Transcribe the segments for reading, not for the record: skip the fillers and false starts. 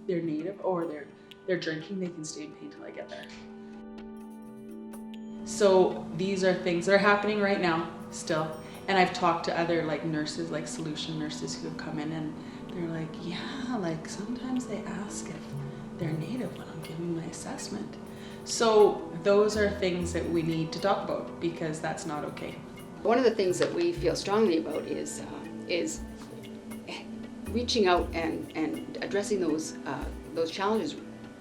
they're native or they're drinking, they can stay in pain till I get there. So these are things that are happening right now still. And I've talked to other like nurses, like solution nurses who have come in and they're like, yeah, like sometimes they ask if they're native when I'm giving my assessment. So those are things that we need to talk about because that's not okay. One of the things that we feel strongly about is reaching out and addressing those challenges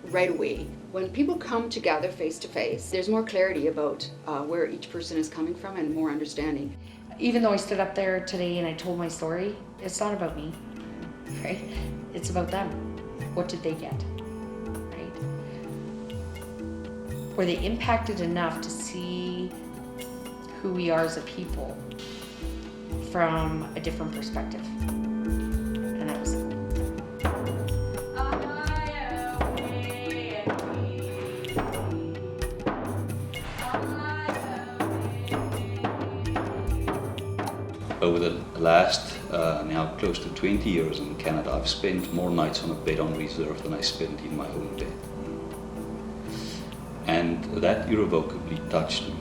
right away. When people come together face to face, there's more clarity about where each person is coming from and more understanding. Even though I stood up there today and I told my story, it's not about me, right? It's about them. What did they get, right? Were they impacted enough to see who we are as a people from a different perspective? And that was it. Over the last now close to 20 years in Canada, I've spent more nights on a bed on reserve than I spent in my own bed. And that irrevocably touched me.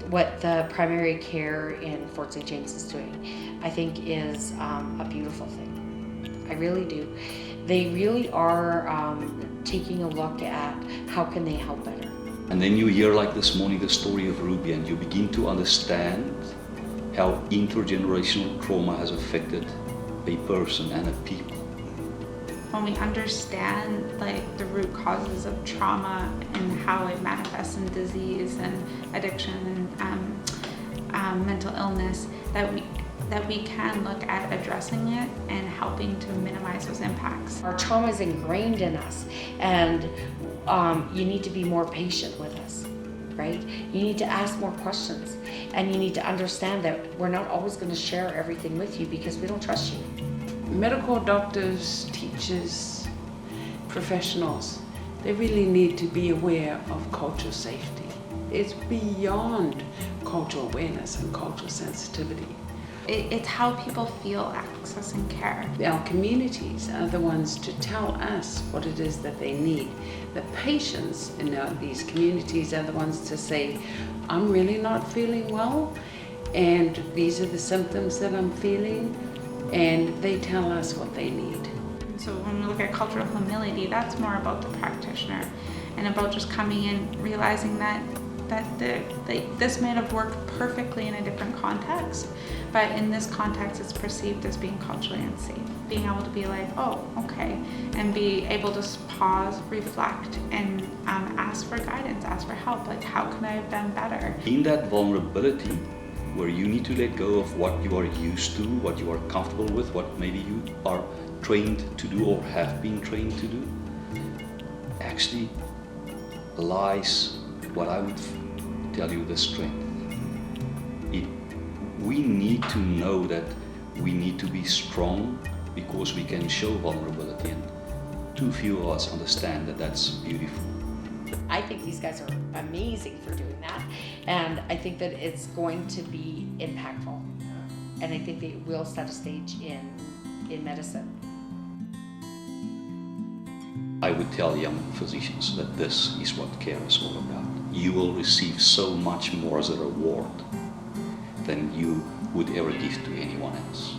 What the primary care in Fort St. James is doing, I think is a beautiful thing. I really do. They really are taking a look at how can they help better. And then you hear like this morning the story of Ruby and you begin to understand how intergenerational trauma has affected a person and a people. When we understand like the root causes of trauma and how it manifests in disease and addiction and mental illness, that we can look at addressing it and helping to minimize those impacts. Our trauma is ingrained in us, and you need to be more patient with us, right? You need to ask more questions, and you need to understand that we're not always going to share everything with you because we don't trust you. Medical doctors, teachers, professionals, they really need to be aware of cultural safety. It's beyond cultural awareness and cultural sensitivity. It's how people feel accessing care. Our communities are the ones to tell us what it is that they need. The patients in these communities are the ones to say, I'm really not feeling well, and these are the symptoms that I'm feeling, and they tell us what they need. So when we look at cultural humility, that's more about the practitioner and about just coming in, realizing that this may have worked perfectly in a different context, but in this context it's perceived as being culturally unsafe. Being able to be like, oh, okay, and be able to pause, reflect, and ask for guidance, ask for help, like how can I have done better? In that vulnerability, where you need to let go of what you are used to, what you are comfortable with, what maybe you are trained to do or have been trained to do, actually lies what I would tell you the strength. We need to know that we need to be strong because we can show vulnerability, and too few of us understand that that's beautiful. I think these guys are amazing for doing that, and I think that it's going to be impactful, and I think they will set a stage in medicine. I would tell young physicians that this is what care is all about. You will receive so much more as a reward than you would ever give to anyone else.